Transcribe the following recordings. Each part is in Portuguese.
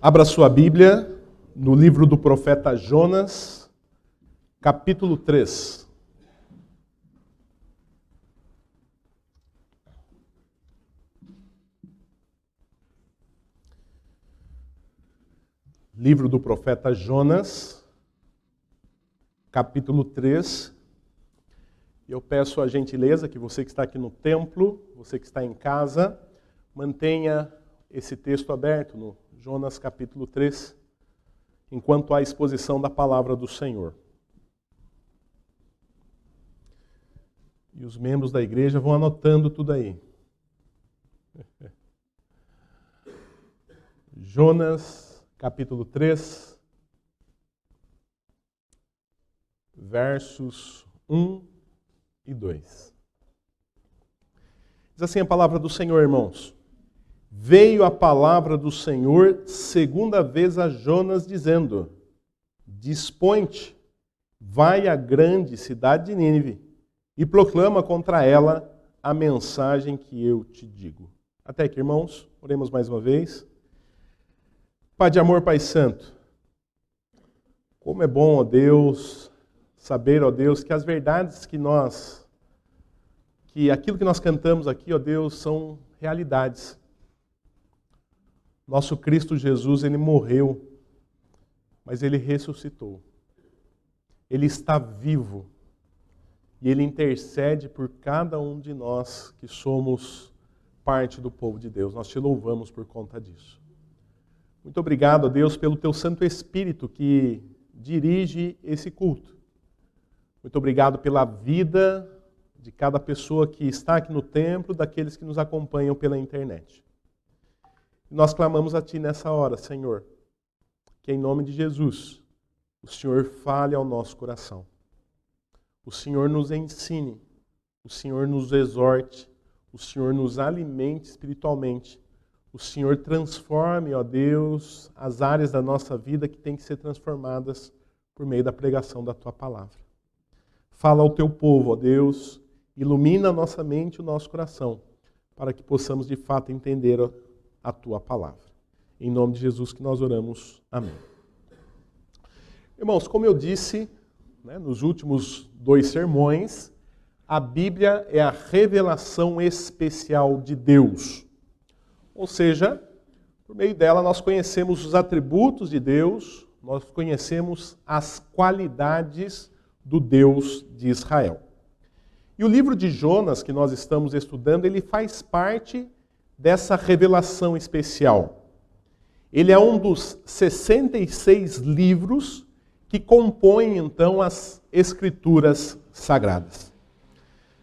Abra sua Bíblia no livro do profeta Jonas, capítulo 3. Livro do profeta Jonas, capítulo 3. Eu peço a gentileza que você que está aqui no templo, você que está em casa, mantenha esse texto aberto no Jonas capítulo 3, enquanto há a exposição da palavra do Senhor. E os membros da igreja vão anotando tudo aí. Jonas capítulo 3, versos 1 e 2. Diz assim a palavra do Senhor, irmãos. Veio a palavra do Senhor segunda vez a Jonas, dizendo: Dispõe-te, vai à grande cidade de Nínive e proclama contra ela a mensagem que eu te digo. Até aqui, irmãos, oremos mais uma vez. Pai de amor, Pai Santo, como é bom, ó Deus, saber, ó Deus, que as verdades que aquilo que nós cantamos aqui, ó Deus, são realidades. Nosso Cristo Jesus, Ele morreu, mas Ele ressuscitou. Ele está vivo e Ele intercede por cada um de nós que somos parte do povo de Deus. Nós te louvamos por conta disso. Muito obrigado, Deus, pelo Teu Santo Espírito que dirige esse culto. Muito obrigado pela vida de cada pessoa que está aqui no templo, daqueles que nos acompanham pela internet. Nós clamamos a Ti nessa hora, Senhor, que em nome de Jesus, o Senhor fale ao nosso coração. O Senhor nos ensine, o Senhor nos exorte, o Senhor nos alimente espiritualmente. O Senhor transforme, ó Deus, as áreas da nossa vida que têm que ser transformadas por meio da pregação da Tua palavra. Fala ao Teu povo, ó Deus, ilumina a nossa mente e o nosso coração, para que possamos de fato entender a Tua palavra. Em nome de Jesus que nós oramos. Amém. Irmãos, como eu disse, nos últimos 2 sermões, a Bíblia é a revelação especial de Deus. Ou seja, por meio dela nós conhecemos os atributos de Deus, nós conhecemos as qualidades do Deus de Israel. E o livro de Jonas que nós estamos estudando, ele faz parte dessa revelação especial. Ele é um dos 66 livros que compõem, então, as Escrituras Sagradas.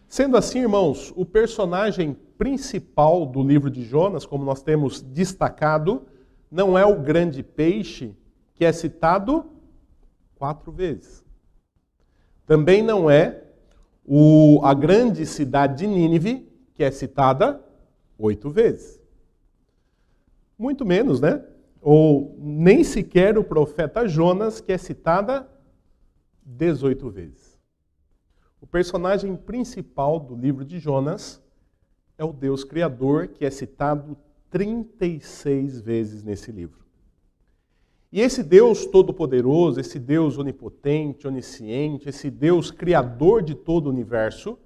Sendo assim, irmãos, o personagem principal do livro de Jonas, como nós temos destacado, não é o grande peixe, que é citado 4 vezes. Também não é a grande cidade de Nínive, que é citada 8 vezes. Muito menos, né? Ou nem sequer o profeta Jonas, que é citada 18 vezes. O personagem principal do livro de Jonas é o Deus Criador, que é citado 36 vezes nesse livro. E esse Deus Todo-Poderoso, esse Deus onipotente, onisciente, esse Deus Criador de todo o universo,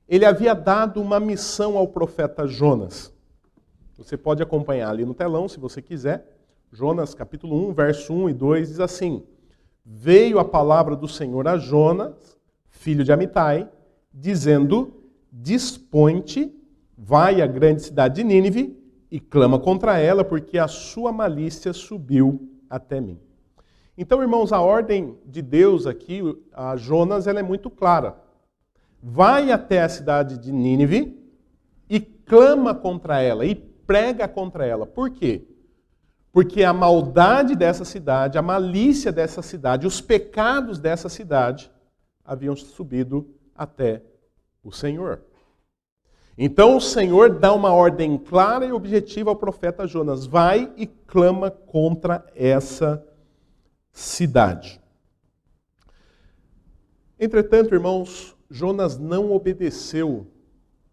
ele havia dado uma missão ao profeta Jonas. Você pode acompanhar ali no telão, se você quiser. Jonas, capítulo 1, verso 1 e 2, diz assim: Veio a palavra do Senhor a Jonas, filho de Amitai, dizendo: Dispõe-te, vai à grande cidade de Nínive e clama contra ela, porque a sua malícia subiu até mim. Então, irmãos, a ordem de Deus aqui, a Jonas, ela é muito clara. Vai até a cidade de Nínive e clama contra ela, e prega contra ela. Por quê? Porque a maldade dessa cidade, a malícia dessa cidade, os pecados dessa cidade haviam subido até o Senhor. Então o Senhor dá uma ordem clara e objetiva ao profeta Jonas: vai e clama contra essa cidade. Entretanto, irmãos, Jonas não obedeceu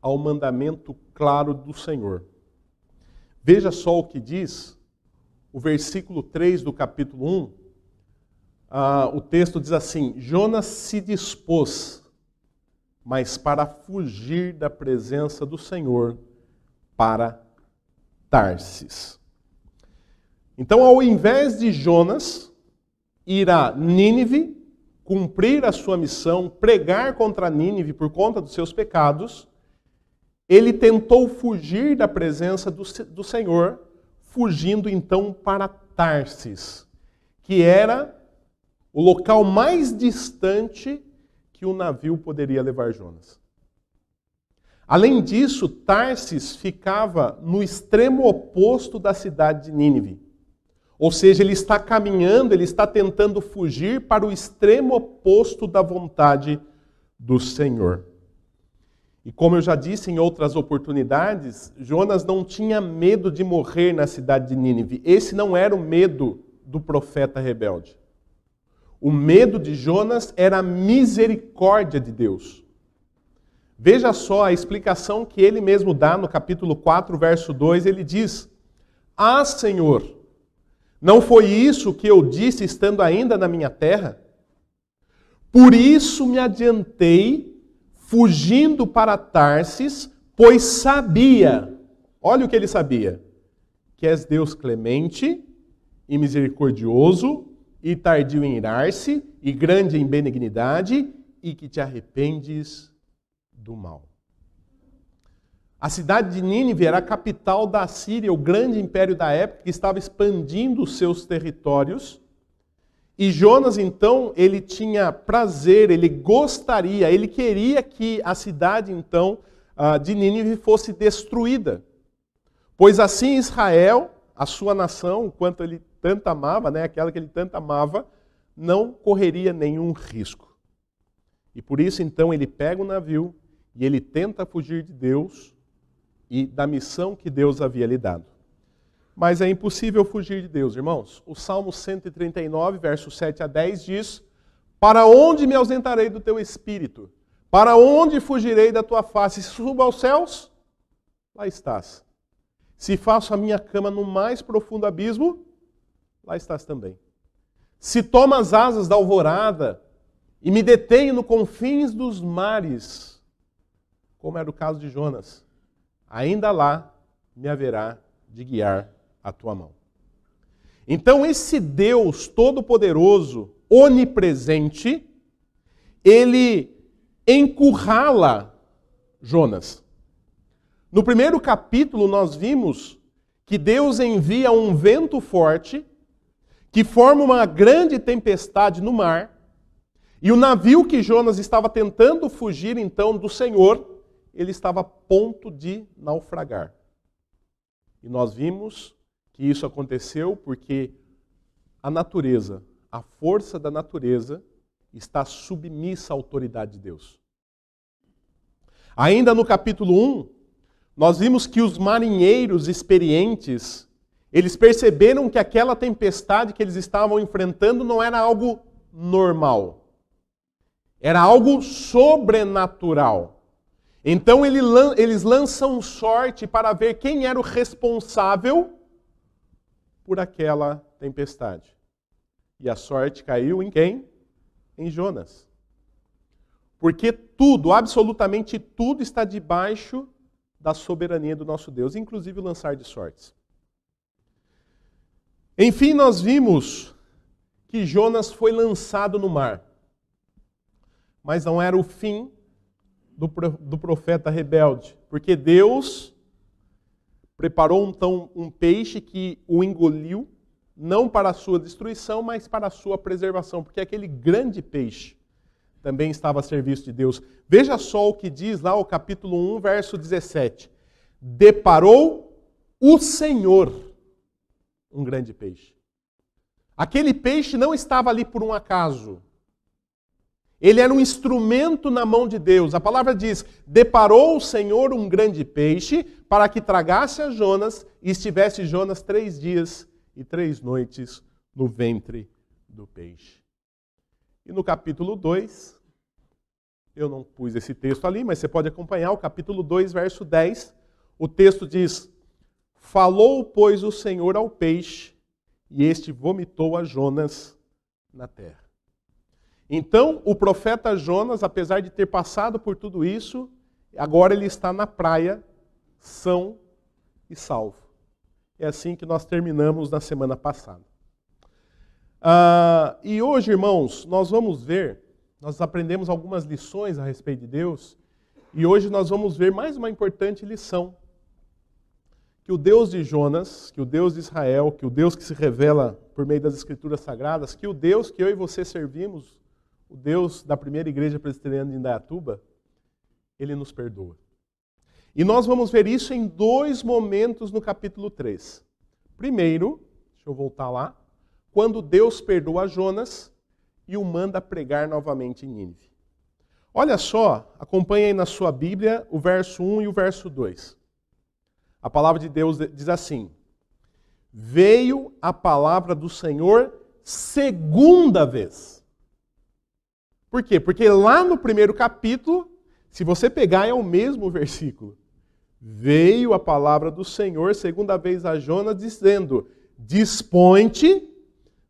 ao mandamento claro do Senhor. Veja só o que diz o versículo 3 do capítulo 1, o texto diz assim: Jonas se dispôs, mas para fugir da presença do Senhor, para Tarsis. Então, ao invés de Jonas ir a Nínive, cumprir a sua missão, pregar contra Nínive por conta dos seus pecados, ele tentou fugir da presença do Senhor, fugindo então para Tarsis, que era o local mais distante que o navio poderia levar Jonas. Além disso, Tarsis ficava no extremo oposto da cidade de Nínive. Ou seja, ele está caminhando, ele está tentando fugir para o extremo oposto da vontade do Senhor. E como eu já disse em outras oportunidades, Jonas não tinha medo de morrer na cidade de Nínive. Esse não era o medo do profeta rebelde. O medo de Jonas era a misericórdia de Deus. Veja só a explicação que ele mesmo dá no capítulo 4, verso 2. Ele diz: Ah, Senhor, não foi isso que eu disse estando ainda na minha terra? Por isso me adiantei, fugindo para Tarsis, pois sabia, olha o que ele sabia, que és Deus clemente e misericordioso, e tardio em irar-se, e grande em benignidade, e que te arrependes do mal. A cidade de Nínive era a capital da Síria, o grande império da época, que estava expandindo os seus territórios. E Jonas, então, ele tinha prazer, ele gostaria, ele queria que a cidade, então, de Nínive fosse destruída. Pois assim Israel, a sua nação, quanto ele tanto amava, aquela que ele tanto amava, não correria nenhum risco. E por isso, então, ele pega o navio e ele tenta fugir de Deus e da missão que Deus havia lhe dado. Mas é impossível fugir de Deus, irmãos. O Salmo 139, versos 7 a 10 diz: Para onde me ausentarei do teu espírito? Para onde fugirei da tua face? Se subo aos céus, lá estás. Se faço a minha cama no mais profundo abismo, lá estás também. Se tomo as asas da alvorada e me detenho no confins dos mares, como era o caso de Jonas, ainda lá me haverá de guiar a tua mão. Então esse Deus todo-poderoso, onipresente, ele encurrala Jonas. No primeiro capítulo nós vimos que Deus envia um vento forte que forma uma grande tempestade no mar, e o navio que Jonas estava tentando fugir então do Senhor, ele estava a ponto de naufragar. E nós vimos que isso aconteceu porque a natureza, a força da natureza, está submissa à autoridade de Deus. Ainda no capítulo 1, nós vimos que os marinheiros experientes, eles perceberam que aquela tempestade que eles estavam enfrentando não era algo normal. Era algo sobrenatural. Então eles lançam sorte para ver quem era o responsável por aquela tempestade. E a sorte caiu em quem? Em Jonas. Porque tudo, absolutamente tudo, está debaixo da soberania do nosso Deus, inclusive o lançar de sortes. Enfim, nós vimos que Jonas foi lançado no mar. Mas não era o fim do profeta rebelde, porque Deus preparou então um peixe que o engoliu, não para a sua destruição, mas para a sua preservação, porque aquele grande peixe também estava a serviço de Deus. Veja só o que diz lá o capítulo 1, verso 17. Deparou o Senhor um grande peixe. Aquele peixe não estava ali por um acaso. Ele era um instrumento na mão de Deus. A palavra diz: deparou o Senhor um grande peixe para que tragasse a Jonas, e estivesse Jonas 3 dias e 3 noites no ventre do peixe. E no capítulo 2, eu não pus esse texto ali, mas você pode acompanhar o capítulo 2, verso 10. O texto diz: falou, pois, o Senhor ao peixe, e este vomitou a Jonas na terra. Então, o profeta Jonas, apesar de ter passado por tudo isso, agora ele está na praia, são e salvo. É assim que nós terminamos na semana passada. E hoje, irmãos, nós vamos ver, nós aprendemos algumas lições a respeito de Deus, e hoje nós vamos ver mais uma importante lição. Que o Deus de Jonas, que o Deus de Israel, que o Deus que se revela por meio das Escrituras Sagradas, que o Deus que eu e você servimos, o Deus da primeira igreja presbiteriana de Indaiatuba, Ele nos perdoa. E nós vamos ver isso em dois momentos no capítulo 3. Primeiro, deixa eu voltar lá, quando Deus perdoa Jonas e o manda pregar novamente em Nínive. Olha só, acompanha aí na sua Bíblia o verso 1 e o verso 2. A palavra de Deus diz assim: veio a palavra do Senhor segunda vez. Por quê? Porque lá no primeiro capítulo, se você pegar, é o mesmo versículo. Veio a palavra do Senhor segunda vez a Jonas, dizendo: dispõe-te,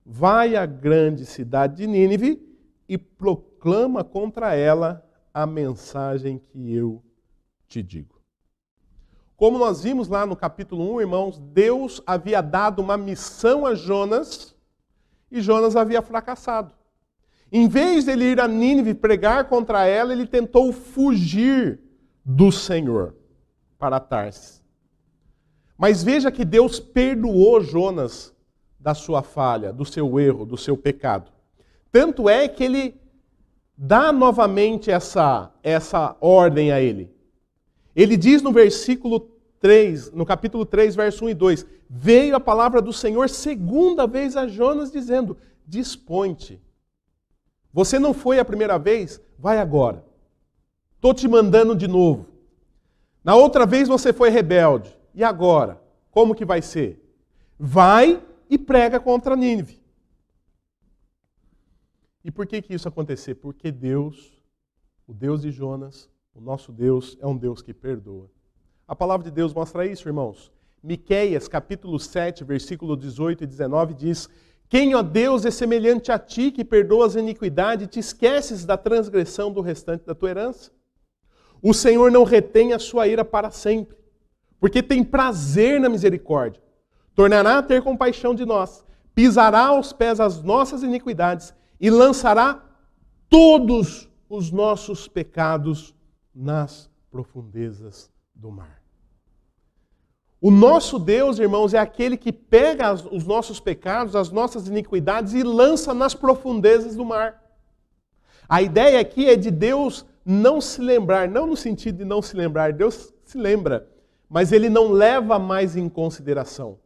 vai à grande cidade de Nínive e proclama contra ela a mensagem que eu te digo. Como nós vimos lá no capítulo 1, irmãos, Deus havia dado uma missão a Jonas e Jonas havia fracassado. Em vez de ele ir a Nínive pregar contra ela, ele tentou fugir do Senhor para Tarsis. Mas veja que Deus perdoou Jonas da sua falha, do seu erro, do seu pecado. Tanto é que ele dá novamente essa ordem a ele. Ele diz no versículo 3, no capítulo 3, verso 1 e 2, veio a palavra do Senhor segunda vez a Jonas, dizendo: dispõe-te. Você não foi a primeira vez? Vai agora. Estou te mandando de novo. Na outra vez você foi rebelde. E agora? Como que vai ser? Vai e prega contra Nínive. E por que isso aconteceu? Porque Deus, o Deus de Jonas, o nosso Deus, é um Deus que perdoa. A palavra de Deus mostra isso, irmãos. Miqueias, capítulo 7, versículo 18 e 19 diz: quem, ó Deus, é semelhante a ti, que perdoa as iniquidades e te esqueces da transgressão do restante da tua herança? O Senhor não retém a sua ira para sempre, porque tem prazer na misericórdia. Tornará a ter compaixão de nós, pisará aos pés as nossas iniquidades e lançará todos os nossos pecados nas profundezas do mar. O nosso Deus, irmãos, é aquele que pega os nossos pecados, as nossas iniquidades e lança nas profundezas do mar. A ideia aqui é de Deus não se lembrar, não no sentido de não se lembrar, Deus se lembra, mas Ele não leva mais em consideração.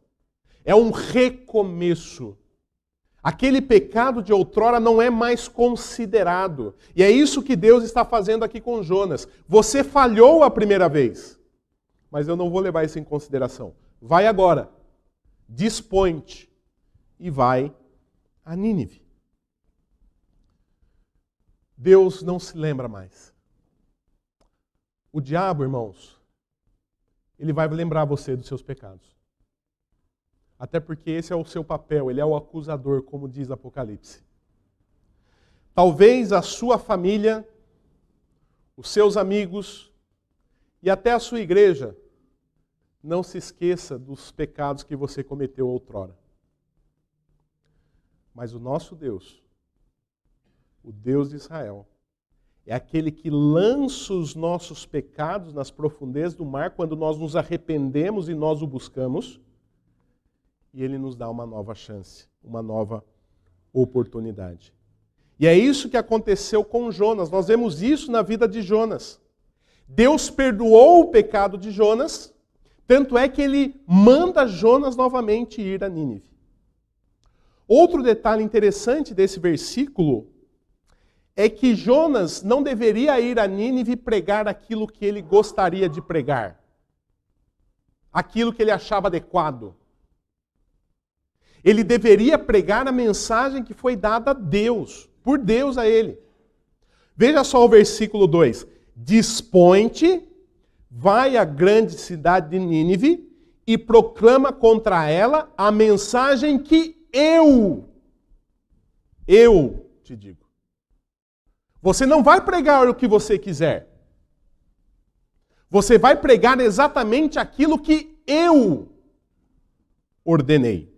É um recomeço. Aquele pecado de outrora não é mais considerado. E é isso que Deus está fazendo aqui com Jonas. Você falhou a primeira vez, mas eu não vou levar isso em consideração. Vai agora, dispõe-te e vai a Nínive. Deus não se lembra mais. O diabo, irmãos, ele vai lembrar você dos seus pecados. Até porque esse é o seu papel, ele é o acusador, como diz Apocalipse. Talvez a sua família, os seus amigos e até a sua igreja não se esqueça dos pecados que você cometeu outrora. Mas o nosso Deus, o Deus de Israel, é aquele que lança os nossos pecados nas profundezas do mar quando nós nos arrependemos e nós o buscamos. E Ele nos dá uma nova chance, uma nova oportunidade. E é isso que aconteceu com Jonas. Nós vemos isso na vida de Jonas. Deus perdoou o pecado de Jonas, tanto é que Ele manda Jonas novamente ir a Nínive. Outro detalhe interessante desse versículo é que Jonas não deveria ir a Nínive e pregar aquilo que ele gostaria de pregar, aquilo que ele achava adequado. Ele deveria pregar a mensagem que foi dada a Deus, por Deus a ele. Veja só o versículo 2. Dispõe-te, vai à grande cidade de Nínive e proclama contra ela a mensagem que eu te digo. Você não vai pregar o que você quiser. Você vai pregar exatamente aquilo que eu ordenei.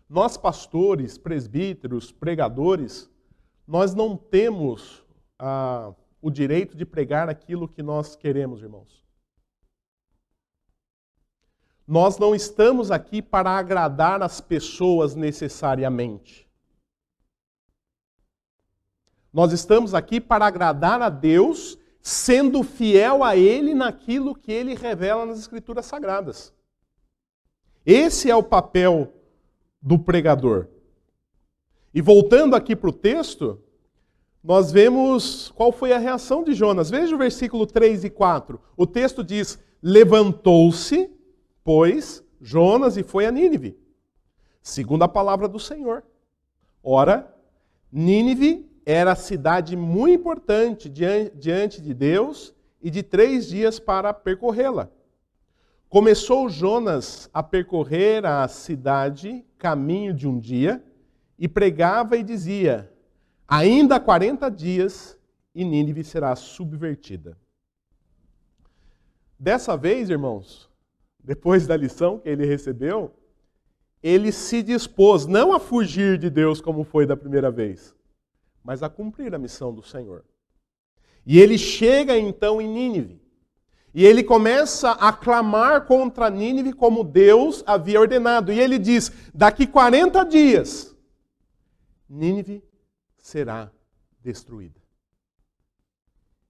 Nós, pastores, presbíteros, pregadores, nós não temos o direito de pregar aquilo que nós queremos, irmãos. Nós não estamos aqui para agradar as pessoas necessariamente. Nós estamos aqui para agradar a Deus, sendo fiel a Ele naquilo que Ele revela nas Escrituras Sagradas. Esse é o papel do pregador. E voltando aqui para o texto, nós vemos qual foi a reação de Jonas. Veja o versículo 3 e 4. O texto diz: levantou-se, pois, Jonas e foi a Nínive, segundo a palavra do Senhor. Ora, Nínive era cidade muito importante diante de Deus e de 3 dias para percorrê-la. Começou Jonas a percorrer a cidade caminho de um dia e pregava e dizia: ainda 40 dias e Nínive será subvertida. Dessa vez, irmãos, depois da lição que ele recebeu, ele se dispôs não a fugir de Deus como foi da primeira vez, mas a cumprir a missão do Senhor. E ele chega então em Nínive. E ele começa a clamar contra Nínive como Deus havia ordenado. E ele diz: daqui 40 dias, Nínive será destruída.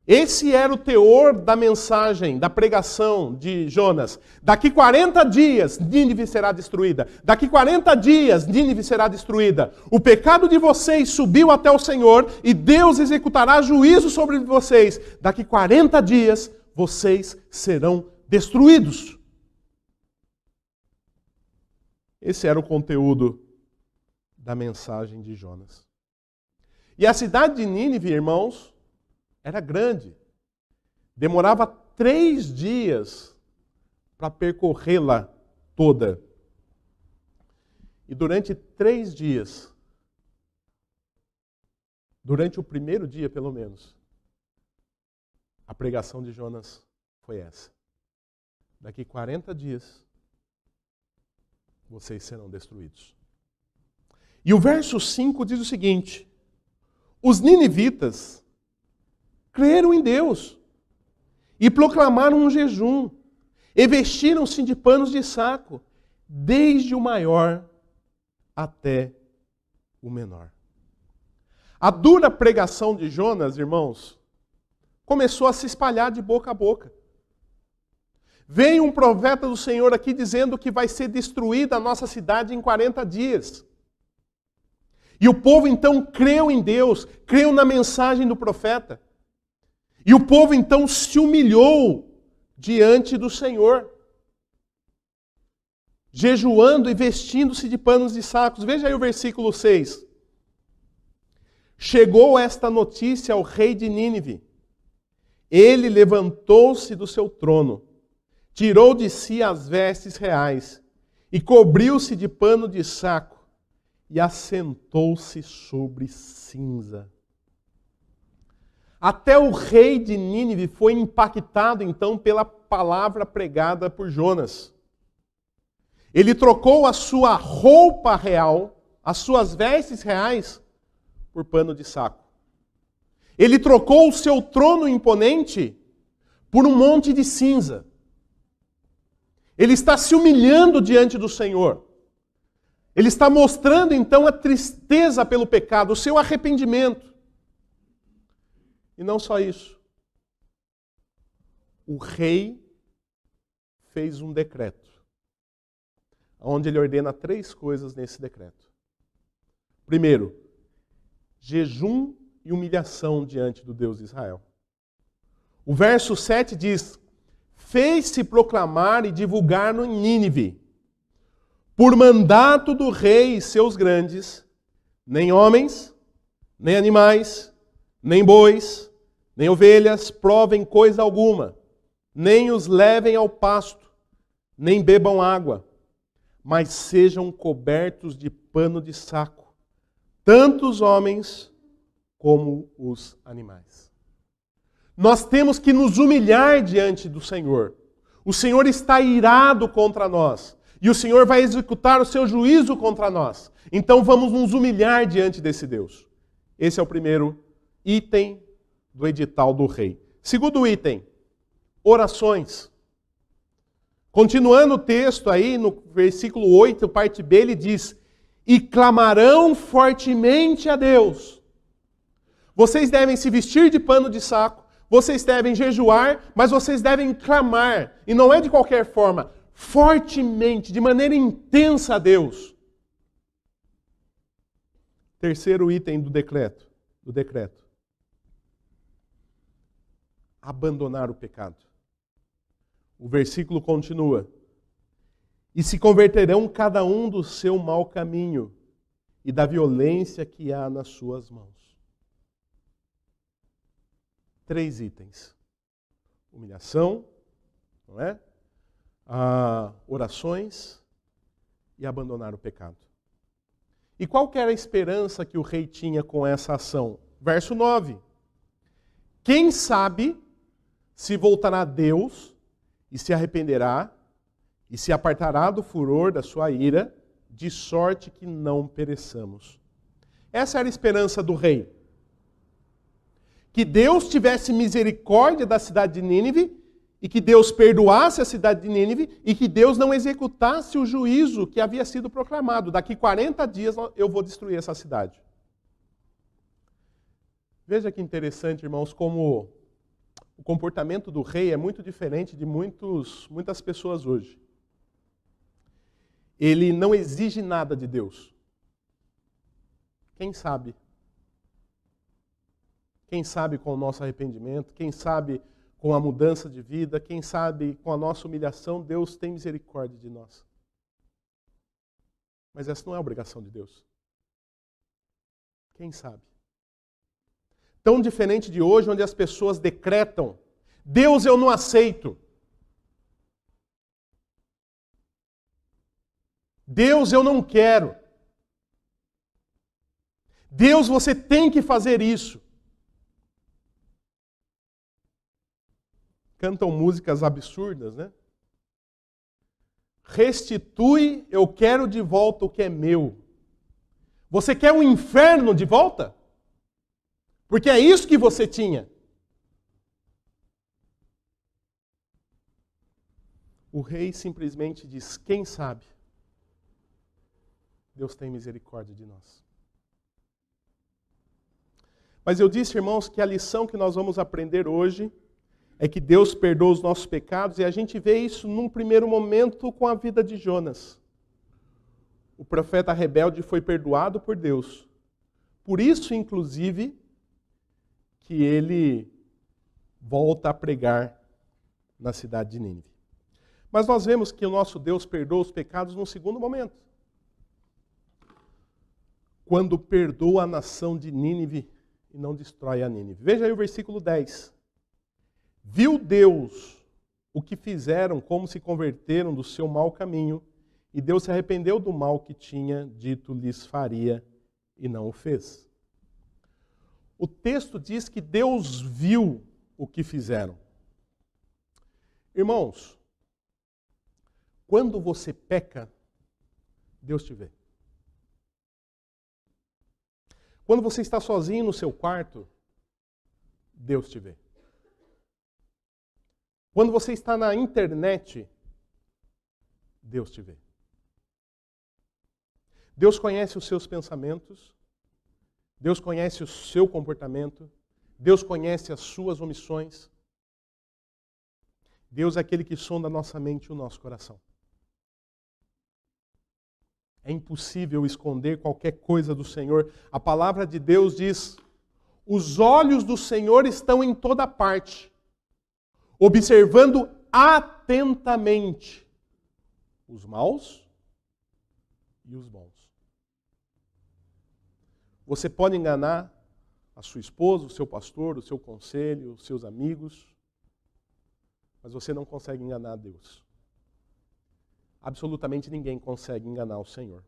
Esse era o teor da mensagem, da pregação de Jonas. Daqui 40 dias, Nínive será destruída. Daqui 40 dias, Nínive será destruída. O pecado de vocês subiu até o Senhor e Deus executará juízo sobre vocês. Daqui 40 dias, vocês serão destruídos. Esse era o conteúdo da mensagem de Jonas. E a cidade de Nínive, irmãos, era grande. Demorava 3 dias para percorrê-la toda. E durante 3 dias, durante o primeiro dia pelo menos, a pregação de Jonas foi essa: daqui 40 dias, vocês serão destruídos. E o verso 5 diz o seguinte: os ninivitas creram em Deus e proclamaram um jejum, e vestiram-se de panos de saco, desde o maior até o menor. A dura pregação de Jonas, irmãos, começou a se espalhar de boca a boca. Veio um profeta do Senhor aqui dizendo que vai ser destruída a nossa cidade em 40 dias. E o povo então creu em Deus, creu na mensagem do profeta. E o povo então se humilhou diante do Senhor, jejuando e vestindo-se de panos de sacos. Veja aí o versículo 6. Chegou esta notícia ao rei de Nínive. Ele levantou-se do seu trono, tirou de si as vestes reais e cobriu-se de pano de saco e assentou-se sobre cinza. Até o rei de Nínive foi impactado então pela palavra pregada por Jonas. Ele trocou a sua roupa real, as suas vestes reais, por pano de saco. Ele trocou o seu trono imponente por um monte de cinza. Ele está se humilhando diante do Senhor. Ele está mostrando então a tristeza pelo pecado, o seu arrependimento. E não só isso. O rei fez um decreto, onde ele ordena 3 coisas nesse decreto. Primeiro, jejum e humilhação diante do Deus de Israel. O verso 7 diz: fez-se proclamar e divulgar no Nínive, por mandato do rei e seus grandes, nem homens, nem animais, nem bois, nem ovelhas provem coisa alguma, nem os levem ao pasto, nem bebam água, mas sejam cobertos de pano de saco, tanto os homens como os animais. Nós temos que nos humilhar diante do Senhor. O Senhor está irado contra nós. E o Senhor vai executar o seu juízo contra nós. Então vamos nos humilhar diante desse Deus. Esse é o primeiro item do edital do rei. Segundo item, orações. Continuando o texto aí, no versículo 8, parte B, ele diz: e clamarão fortemente a Deus. Vocês devem se vestir de pano de saco, vocês devem jejuar, mas vocês devem clamar. E não é de qualquer forma, fortemente, de maneira intensa a Deus. Terceiro item do decreto. Abandonar o pecado. O versículo continua: e se converterão cada um do seu mau caminho e da violência que há nas suas mãos. 3 itens. Humilhação, não é? Orações e abandonar o pecado. E qual que era a esperança que o rei tinha com essa ação? Verso 9. Quem sabe se voltará a Deus e se arrependerá, e se apartará do furor da sua ira, de sorte que não pereçamos. Essa era a esperança do rei. Que Deus tivesse misericórdia da cidade de Nínive, e que Deus perdoasse a cidade de Nínive, e que Deus não executasse o juízo que havia sido proclamado. Daqui 40 dias eu vou destruir essa cidade. Veja que interessante, irmãos, como o comportamento do rei é muito diferente de muitas pessoas hoje. Ele não exige nada de Deus. Quem sabe? Quem sabe com o nosso arrependimento, quem sabe com a mudança de vida, quem sabe com a nossa humilhação, Deus tem misericórdia de nós. Mas essa não é a obrigação de Deus. Quem sabe? Tão diferente de hoje, onde as pessoas decretam: Deus, eu não aceito. Deus, eu não quero. Deus, você tem que fazer isso. Cantam músicas absurdas, né? Restitui, eu quero de volta o que é meu. Você quer o inferno de volta? Porque é isso que você tinha. O rei simplesmente diz: quem sabe? Deus tem misericórdia de nós. Mas eu disse, irmãos, que a lição que nós vamos aprender hoje é que Deus perdoa os nossos pecados, e a gente vê isso num primeiro momento com a vida de Jonas. O profeta rebelde foi perdoado por Deus. Por isso, inclusive, que ele volta a pregar na cidade de Nínive. Mas nós vemos que o nosso Deus perdoa os pecados num segundo momento. Quando perdoa a nação de Nínive e não destrói a Nínive. Veja aí o versículo 10. Viu Deus o que fizeram, como se converteram do seu mau caminho, e Deus se arrependeu do mal que tinha dito lhes faria e não o fez. O texto diz que Deus viu o que fizeram. Irmãos, quando você peca, Deus te vê. Quando você está sozinho no seu quarto, Deus te vê. Quando você está na internet, Deus te vê. Deus conhece os seus pensamentos, Deus conhece o seu comportamento, Deus conhece as suas omissões. Deus é aquele que sonda a nossa mente e o nosso coração. É impossível esconder qualquer coisa do Senhor. A palavra de Deus diz: os olhos do Senhor estão em toda parte, observando atentamente os maus e os bons. Você pode enganar a sua esposa, o seu pastor, o seu conselho, os seus amigos, mas você não consegue enganar a Deus. absolutamente ninguém consegue enganar o Senhor.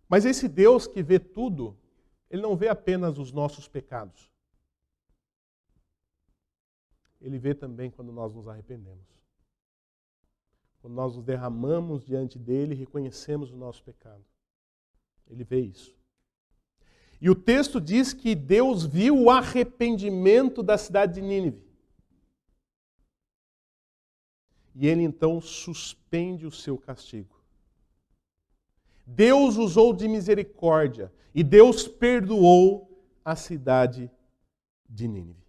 Mas esse Deus que vê tudo, Ele não vê apenas os nossos pecados. Ele vê também quando nós nos arrependemos. Quando nós nos derramamos diante dEle e reconhecemos o nosso pecado. Ele vê isso. E o texto diz que Deus viu o arrependimento da cidade de Nínive. E Ele então suspende o seu castigo. Deus usou de misericórdia e Deus perdoou a cidade de Nínive.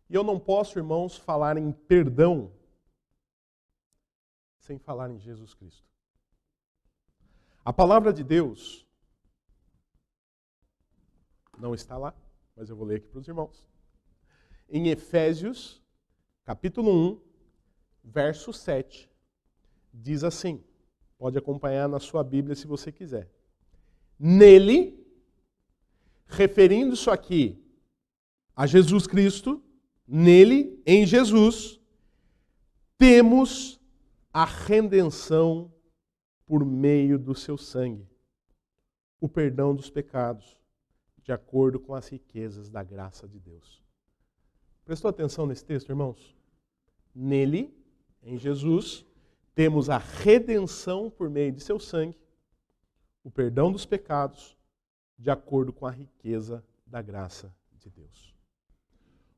E eu não posso, irmãos, falar em perdão sem falar em Jesus Cristo. A palavra de Deus não está lá, mas eu vou ler aqui para os irmãos. Em Efésios, capítulo 1, verso 7, diz assim, pode acompanhar na sua Bíblia se você quiser. Nele, referindo-se aqui a Jesus Cristo, nele, em Jesus, temos a redenção por meio do seu sangue, o perdão dos pecados, de acordo com as riquezas da graça de Deus. Prestou atenção nesse texto, irmãos? Nele, em Jesus, temos a redenção por meio de seu sangue, o perdão dos pecados, de acordo com a riqueza da graça de Deus.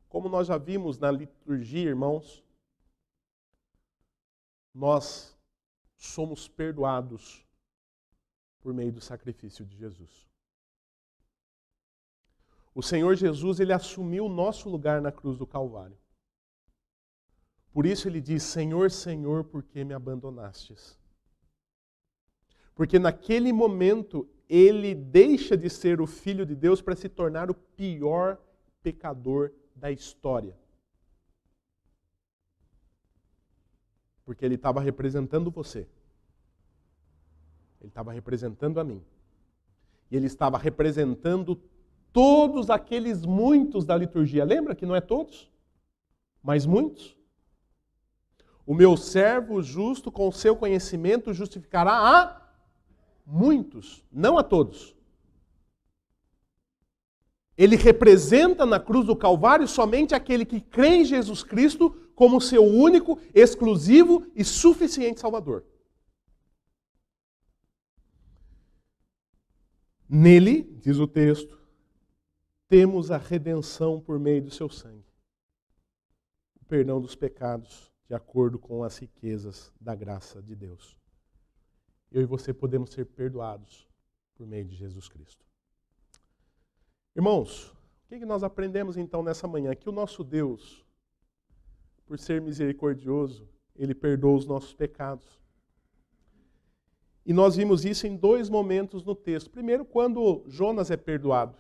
Como nós já vimos na liturgia, irmãos, nós somos perdoados por meio do sacrifício de Jesus. O Senhor Jesus, Ele assumiu o nosso lugar na cruz do Calvário. Por isso Ele diz, Senhor, Senhor, por que me abandonastes? Porque naquele momento Ele deixa de ser o Filho de Deus para se tornar o pior pecador da história. Porque Ele estava representando você. Ele estava representando a mim. E Ele estava representando todos aqueles muitos da liturgia. Lembra que não é todos? Mas muitos. O meu servo justo, com o seu conhecimento, justificará a muitos, não a todos. Ele representa na cruz do Calvário somente aquele que crê em Jesus Cristo como seu único, exclusivo e suficiente Salvador. Nele, diz o texto, temos a redenção por meio do seu sangue. O perdão dos pecados, de acordo com as riquezas da graça de Deus. Eu e você podemos ser perdoados por meio de Jesus Cristo. Irmãos, o que nós aprendemos então nessa manhã? Que o nosso Deus, por ser misericordioso, Ele perdoa os nossos pecados. E nós vimos isso em dois momentos no texto. Primeiro, quando Jonas é perdoado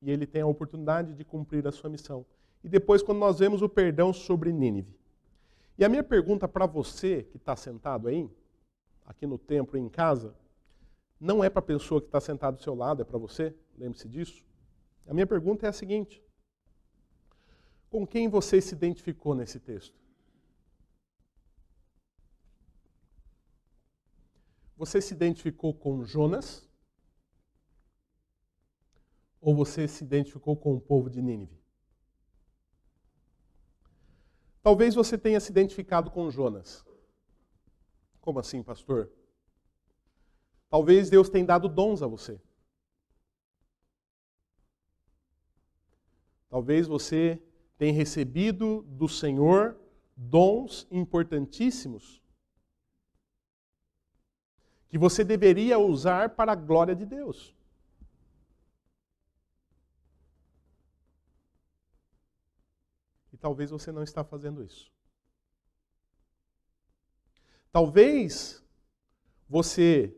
e ele tem a oportunidade de cumprir a sua missão. E depois, quando nós vemos o perdão sobre Nínive. E a minha pergunta para você que está sentado aí, aqui no templo e em casa, não é para a pessoa que está sentada do seu lado, é para você, lembre-se disso. A minha pergunta é a seguinte: com quem você se identificou nesse texto? Você se identificou com Jonas? Ou você se identificou com o povo de Nínive? Talvez você tenha se identificado com Jonas. Como assim, pastor? Talvez Deus tenha dado dons a você. Talvez você tenha recebido do Senhor dons importantíssimos que você deveria usar para a glória de Deus. E talvez você não está fazendo isso. Talvez você,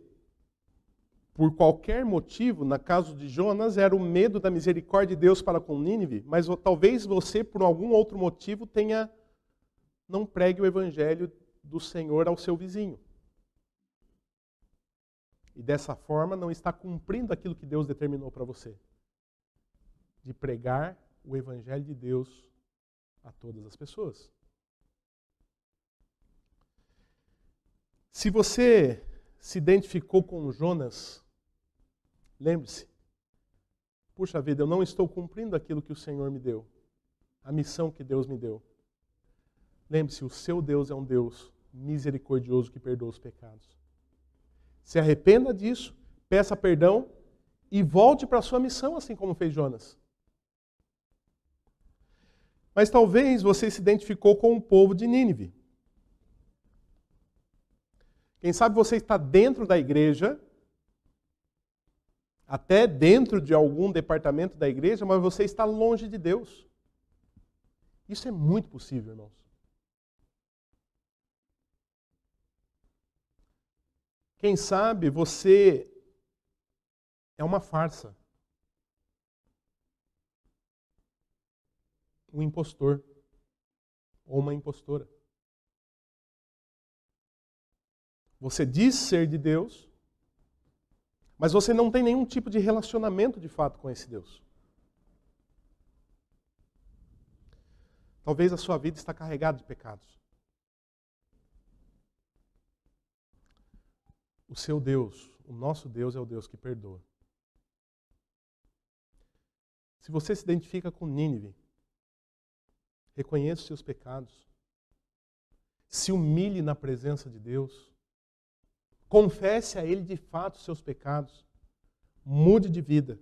por qualquer motivo, na caso de Jonas, era o medo da misericórdia de Deus para com Nínive, mas talvez você, por algum outro motivo, não pregue o evangelho do Senhor ao seu vizinho. E dessa forma não está cumprindo aquilo que Deus determinou para você, de pregar o evangelho de Deus a todas as pessoas. Se você se identificou com Jonas, lembre-se, puxa vida, eu não estou cumprindo aquilo que o Senhor me deu, a missão que Deus me deu. Lembre-se, o seu Deus é um Deus misericordioso que perdoa os pecados. Se arrependa disso, peça perdão e volte para a sua missão, assim como fez Jonas. Mas talvez você se identificou com o povo de Nínive. Quem sabe você está dentro da igreja, até dentro de algum departamento da igreja, mas você está longe de Deus. Isso é muito possível, irmãos. Quem sabe você é uma farsa. Um impostor. Ou uma impostora. Você diz ser de Deus, mas você não tem nenhum tipo de relacionamento de fato com esse Deus. Talvez a sua vida está carregada de pecados. O seu Deus, o nosso Deus é o Deus que perdoa. Se você se identifica com Nínive, reconheça os seus pecados. Se humilhe na presença de Deus. Confesse a Ele de fato os seus pecados. Mude de vida.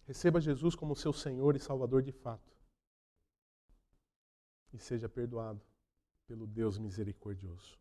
Receba Jesus como seu Senhor e Salvador de fato. E seja perdoado pelo Deus misericordioso.